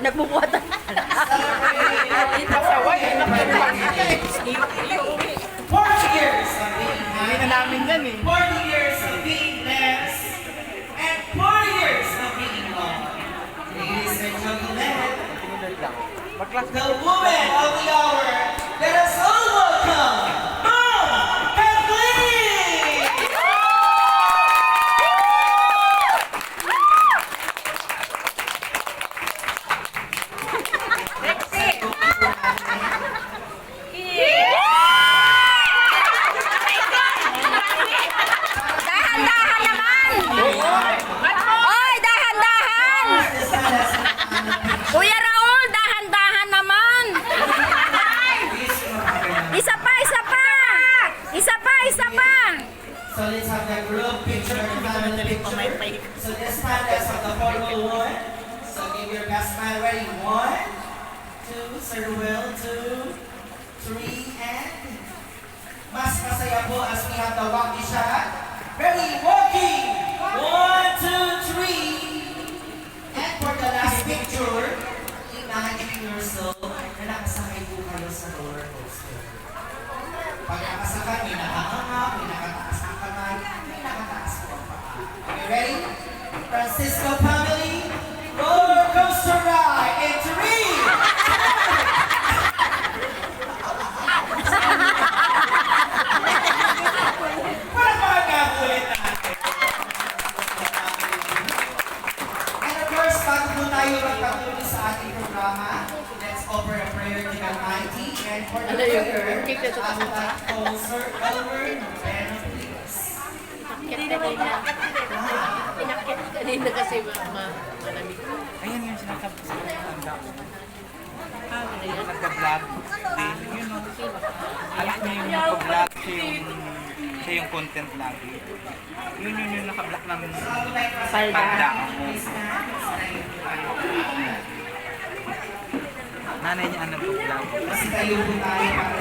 nagbubuhatan. Pasaway, 40 years of being Hindi na namin yan eh. 40 years of being blessed, and 40 years of being loved. Ladies and gentlemen, the woman of the hour, let us all welcome Mom Kathleen! Dahan-dahan naman! Oy, dahan-dahan! Kuya Raul, dahan-dahan naman! Isa pa, isa pa! Isa pa, isa pa! So let's have that group picture, family picture. So this man, let's have the photo one. So give your best man ready. 1, 2, Sir Will, 2, 3, and mas masaya po as we have the walkie shot. Ready, walking! 1, 2, 3. And for the last picture, imagine yourself na nakasakay po kayo sa roller coaster. Pag nakasakay, may nakahanga, may nakataas ang kamay, may nakataas po ang paa. Okay, ready? Francisco family, roller coaster ride in 3! Para makakabulit natin. And of course, bago po tayo magpatuloy sa ating programa, let's offer a prayer to the Almighty. And for the prayer, I would like to call Sir Elmer Moreno, please. Kanina kasi malamig. Ayan yung sinasabi sa tanda ko. Yung nagka-vlog din. Yun o. Alam niya yung nagka-vlog siya yung content lagi. Yun yung naka-vlog ng palda. Nanay niya ang nag-vlog. Kasi tayo po tayo para